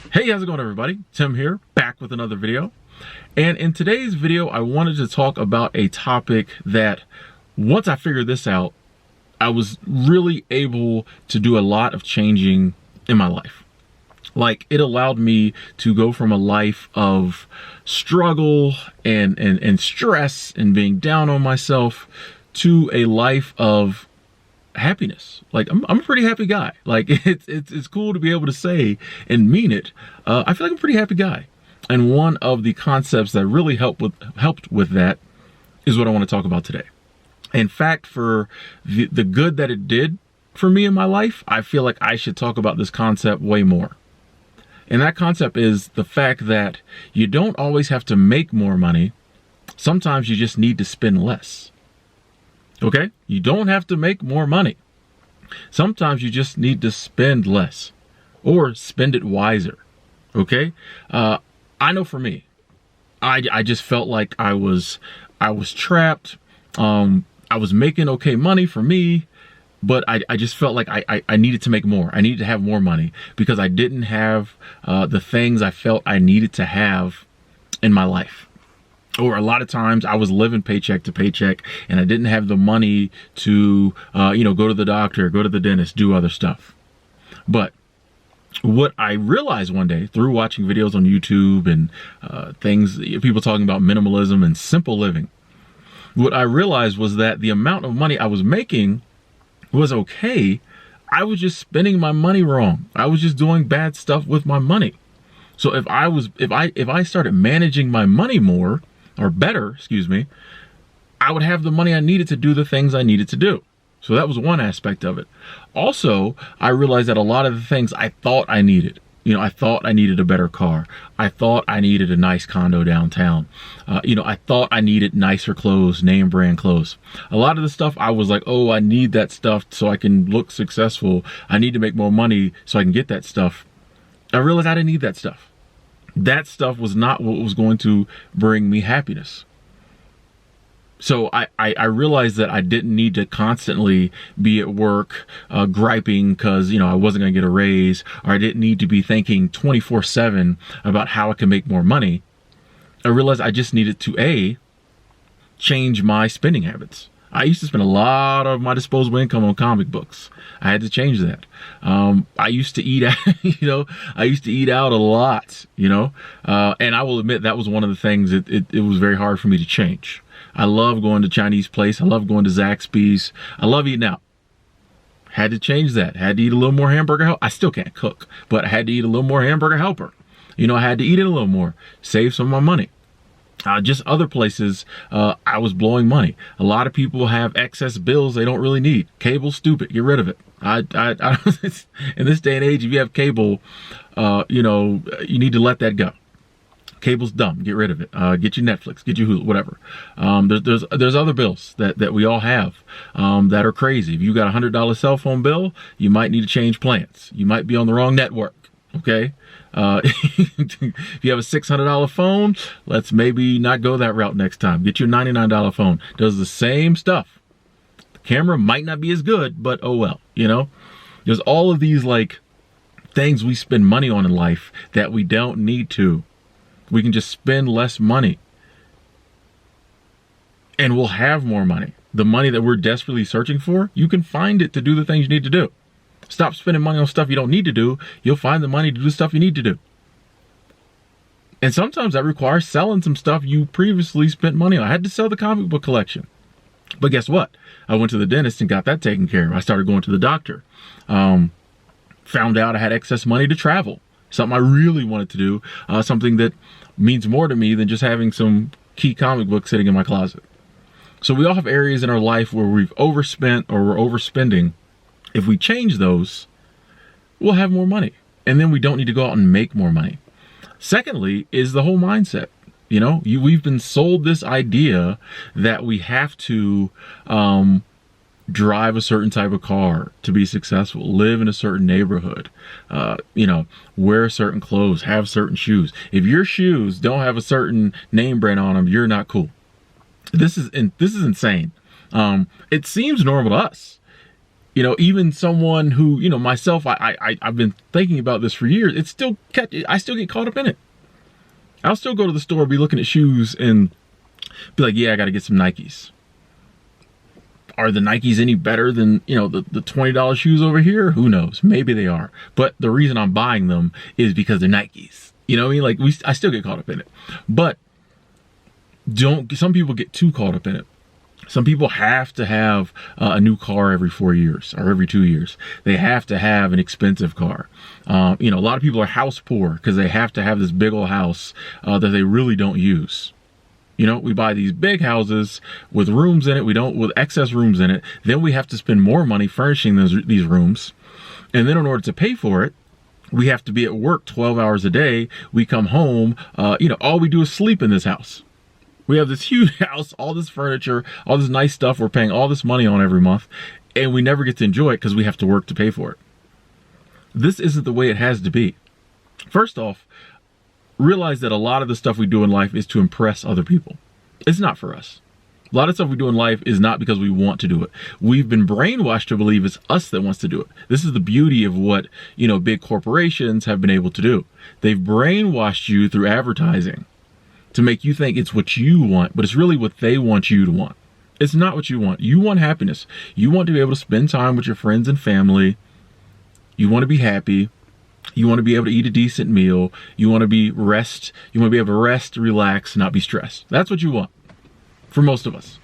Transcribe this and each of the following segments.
Hey, how's it going, everybody? Tim here, back with another video. And in today's video, I wanted to talk about a topic that once I figured this out, I was really able to do a lot of changing in my life. Like, it allowed me to go from a life of struggle and stress and being down on myself to a life of happiness. Like, I'm a pretty happy guy. Like, it's cool to be able to say and mean it. I feel like I'm a pretty happy guy. And one of the concepts that really helped with that is what I want to talk about today. In fact, for the good that it did for me in my life, I feel like I should talk about this concept way more. And that concept is the fact that you don't always have to make more money. Sometimes you just need to spend less. Okay? You don't have to make more money. Sometimes you just need to spend less or spend it wiser. Okay? I know for me, I just felt like I was trapped. I was making okay money for me, but I just felt like I needed to make more. I needed to have more money because I didn't have the things I felt I needed to have in my life. Or a lot of times I was living paycheck to paycheck and I didn't have the money to, go to the doctor, go to the dentist, do other stuff. But what I realized one day through watching videos on YouTube and things, people talking about minimalism and simple living, what I realized was that the amount of money I was making was okay. I was just spending my money wrong. I was just doing bad stuff with my money. So if I started managing my money more, or better, I would have the money I needed to do the things I needed to do. So that was one aspect of it. Also, I realized that a lot of the things I thought I needed, I thought I needed a better car. I thought I needed a nice condo downtown. I thought I needed nicer clothes, name brand clothes. A lot of the stuff I was like, oh, I need that stuff so I can look successful. I need to make more money so I can get that stuff. I realized I didn't need that stuff. That stuff was not what was going to bring me happiness. So I realized that I didn't need to constantly be at work griping because, I wasn't going to get a raise, or I didn't need to be thinking 24/7 about how I can make more money. I realized I just needed to change my spending habits. I used to spend a lot of my disposable income on comic books. I had to change that. I used to eat out, I used to eat out a lot, and I will admit that was one of the things it was very hard for me to change. I love going to Chinese place. I love going to Zaxby's. I love eating out. Had to change that. Had to eat a little more hamburger helper. I still can't cook, but I had to eat a little more hamburger helper. I had to eat it a little more, save some of my money. Just other places, I was blowing money. A lot of people have excess bills they don't really need. Cable's stupid. Get rid of it. In this day and age, if you have cable, you need to let that go. Cable's dumb. Get rid of it. Get your Netflix. Get your Hulu. Whatever. There's other bills that we all have that are crazy. If you got $100 cell phone bill, you might need to change plans. You might be on the wrong network. Okay. If you have a $600 phone, let's maybe not go that route next time. Get your $99 phone. Does the same stuff. The camera might not be as good, but oh well, There's all of these things we spend money on in life that we don't need to. We can just spend less money and we'll have more money. The money that we're desperately searching for, you can find it to do the things you need to do. Stop spending money on stuff you don't need to do. You'll find the money to do stuff you need to do. And sometimes that requires selling some stuff you previously spent money on. I had to sell the comic book collection. But guess what? I went to the dentist and got that taken care of. I started going to the doctor. Found out I had excess money to travel. Something I really wanted to do. Something that means more to me than just having some key comic book sitting in my closet. So we all have areas in our life where we've overspent or we're overspending. If we change those, we'll have more money. And then we don't need to go out and make more money. Secondly, is the whole mindset. We've been sold this idea that we have to drive a certain type of car to be successful, live in a certain neighborhood, wear certain clothes, have certain shoes. If your shoes don't have a certain name brand on them, you're not cool. This is insane. It seems normal to us. You know, even someone who, you know, myself, I've been thinking about this for years. I still get caught up in it. I'll still go to the store, be looking at shoes and be like, yeah, I got to get some Nikes. Are the Nikes any better than, you know, the $20 shoes over here? Who knows? Maybe they are. But the reason I'm buying them is because they're Nikes. You know what I mean? Like, I still get caught up in it. But some people get too caught up in it. Some people have to have a new car every 4 years or every 2 years. They have to have an expensive car. You know, a lot of people are house poor because they have to have this big old house that they really don't use. You know, we buy these big houses with rooms in it. With excess rooms in it. Then we have to spend more money furnishing these rooms. And then in order to pay for it, we have to be at work 12 hours a day. We come home, you know, all we do is sleep in this house. We have this huge house, all this furniture, all this nice stuff we're paying all this money on every month, and we never get to enjoy it because we have to work to pay for it. This isn't the way it has to be. First off, realize that a lot of the stuff we do in life is to impress other people. It's not for us. A lot of stuff we do in life is not because we want to do it. We've been brainwashed to believe it's us that wants to do it. This is the beauty of what, you know, big corporations have been able to do. They've brainwashed you through advertising to make you think it's what you want, but it's really what they want you to want. It's not what you want. You want happiness. You want to be able to spend time with your friends and family. You want to be happy. You want to be able to eat a decent meal. You want to be You want to be able to rest, relax, not be stressed. That's what you want. For most of us,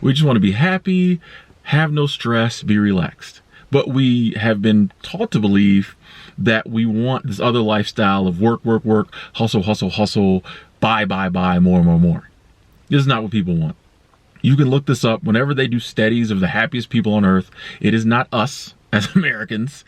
we just want to be happy, have no stress, be relaxed. But we have been taught to believe that we want this other lifestyle of work, work, work, hustle, hustle, hustle, buy, buy, buy, more, more, more. This is not what people want. You can look this up. Whenever they do studies of the happiest people on earth, it is not us as Americans.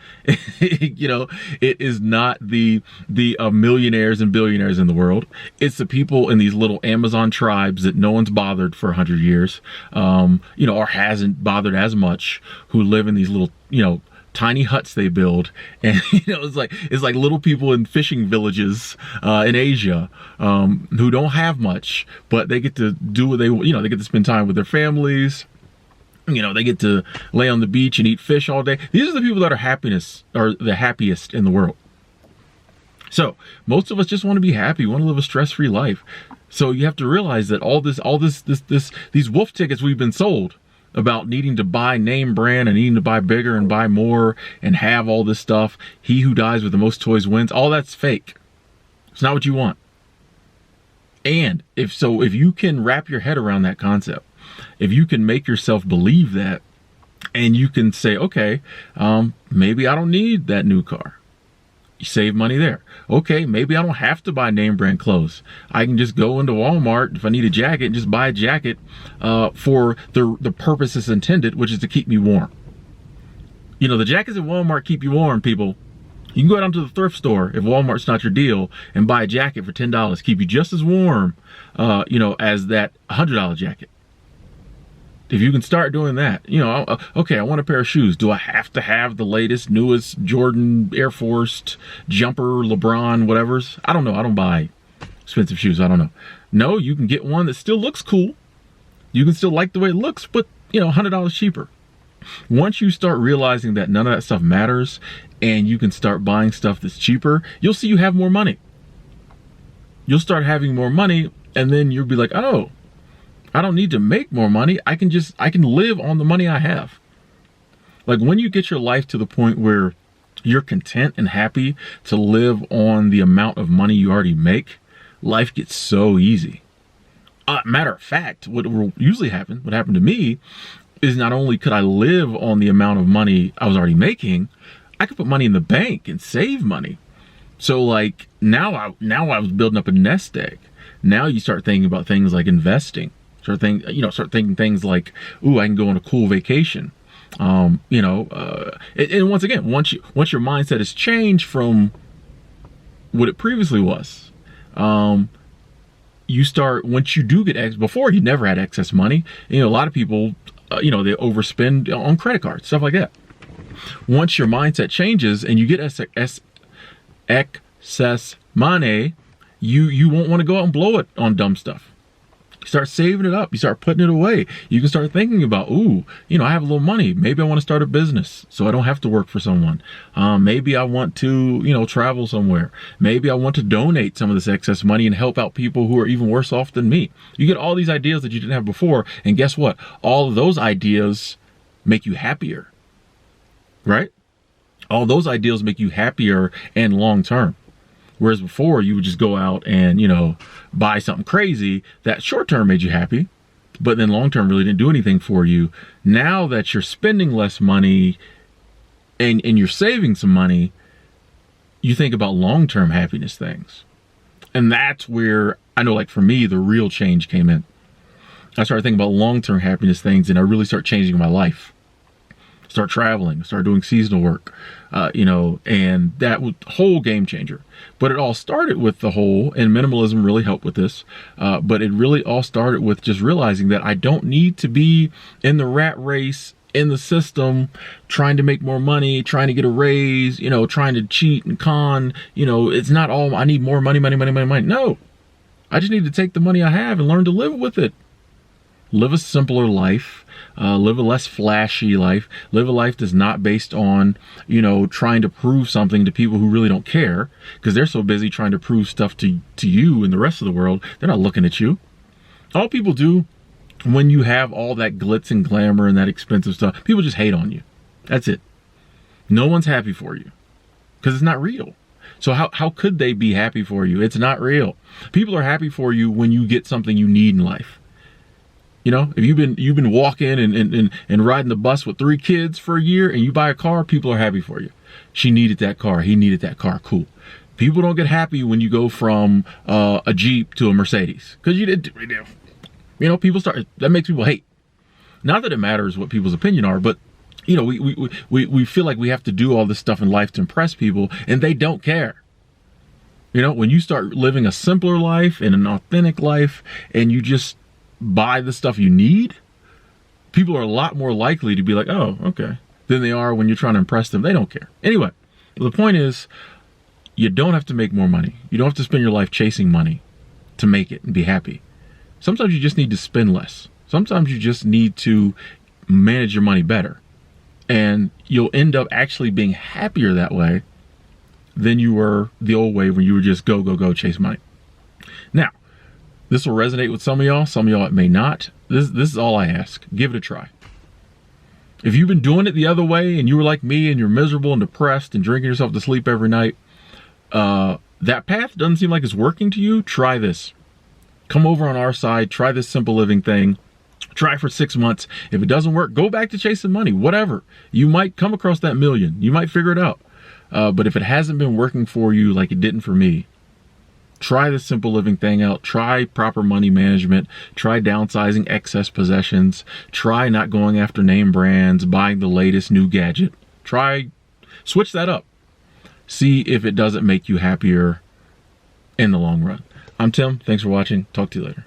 You know, it is not the millionaires and billionaires in the world. It's the people in these little Amazon tribes that no one's bothered for 100 years, you know, or hasn't bothered as much, who live in these little, you know, tiny huts they build. And, you know, it's like little people in fishing villages in Asia who don't have much, but they get to do what they, you know, they get to spend time with their families. You know, they get to lay on the beach and eat fish all day. These are the people that are the happiest in the world. So most of us just want to be happy, want to live a stress-free life. So you have to realize that these wolf tickets we've been sold about needing to buy name brand and needing to buy bigger and buy more and have all this stuff. He who dies with the most toys wins. All that's fake. It's not what you want. And if you can wrap your head around that concept, if you can make yourself believe that, and you can say, okay, maybe I don't need that new car. You save money there. Okay, maybe I don't have to buy name brand clothes. I can just go into Walmart if I need a jacket and just buy a jacket for the purpose it's intended, which is to keep me warm. You know, the jackets at Walmart keep you warm, people. You can go down to the thrift store if Walmart's not your deal and buy a jacket for $10, keep you just as warm, you know, as that $100 jacket. If you can start doing that, you know, okay, I want a pair of shoes. Do I have to have the latest, newest Jordan, Air Force, jumper, LeBron, whatever's? I don't know. I don't buy expensive shoes. I don't know. No, you can get one that still looks cool. You can still like the way it looks, but, you know, $100 cheaper. Once you start realizing that none of that stuff matters and you can start buying stuff that's cheaper, you'll see you have more money. You'll start having more money, and then you'll be like, oh, I don't need to make more money. I can live on the money I have. Like, when you get your life to the point where you're content and happy to live on the amount of money you already make, life gets so easy. Matter of fact, what will usually happen, what happened to me, is not only could I live on the amount of money I was already making, I could put money in the bank and save money. So like now I was building up a nest egg. Now you start thinking about things like investing. Start thinking things like, ooh, I can go on a cool vacation. And once again, once your mindset has changed from what it previously was, you start, once you do get before you never had excess money. You know, a lot of people, they overspend on credit cards, stuff like that. Once your mindset changes and you get excess money, you won't want to go out and blow it on dumb stuff. You start saving it up. You start putting it away. You can start thinking about, ooh, I have a little money. Maybe I want to start a business so I don't have to work for someone. Maybe I want to, travel somewhere. Maybe I want to donate some of this excess money and help out people who are even worse off than me. You get all these ideas that you didn't have before. And guess what? All of those ideas make you happier, right? All those ideas make you happier and long term. Whereas before you would just go out and, buy something crazy that short term made you happy, but then long term really didn't do anything for you. Now that you're spending less money and you're saving some money, you think about long term happiness things. And that's where I know, like for me, the real change came in. I started thinking about long term happiness things, and I really started changing my life. Start traveling, start doing seasonal work, and that was a whole game changer. But it all started with and minimalism really helped with this, but it really all started with just realizing that I don't need to be in the rat race, in the system, trying to make more money, trying to get a raise, trying to cheat and con, it's not all, I need more money. No, I just need to take the money I have and learn to live with it. Live a simpler life, live a less flashy life, live a life that's not based on, trying to prove something to people who really don't care, because they're so busy trying to prove stuff to you and the rest of the world. They're not looking at you. All people do when you have all that glitz and glamour and that expensive stuff, people just hate on you. That's it. No one's happy for you because it's not real. So how could they be happy for you? It's not real. People are happy for you when you get something you need in life. If you've been walking and riding the bus with 3 kids for a year and you buy a car, people are happy for you. She needed that car. He needed that car. Cool. People don't get happy when you go from a Jeep to a Mercedes because you did. People that makes people hate. Not that it matters what people's opinion are, but we feel like we have to do all this stuff in life to impress people, and they don't care. When you start living a simpler life and an authentic life, and you just buy the stuff you need, people are a lot more likely to be like, oh, okay, than they are when you're trying to impress them. They don't care. Anyway, the point is, you don't have to make more money. You don't have to spend your life chasing money to make it and be happy. Sometimes you just need to spend less. Sometimes you just need to manage your money better. And you'll end up actually being happier that way than you were the old way when you were just go, chase money. Now, this will resonate with some of y'all it may not. This is all I ask. Give it a try. If you've been doing it the other way and you were like me and you're miserable and depressed and drinking yourself to sleep every night, that path doesn't seem like it's working to you, try this. Come over on our side, try this simple living thing. Try for 6 months. If it doesn't work, go back to chasing money, whatever. You might come across that million. You might figure it out. But if it hasn't been working for you like it didn't for me, try this simple living thing out. Try proper money management. Try downsizing excess possessions. Try not going after name brands, buying the latest new gadget. Switch that up. See if it doesn't make you happier in the long run. I'm Tim. Thanks for watching. Talk to you later.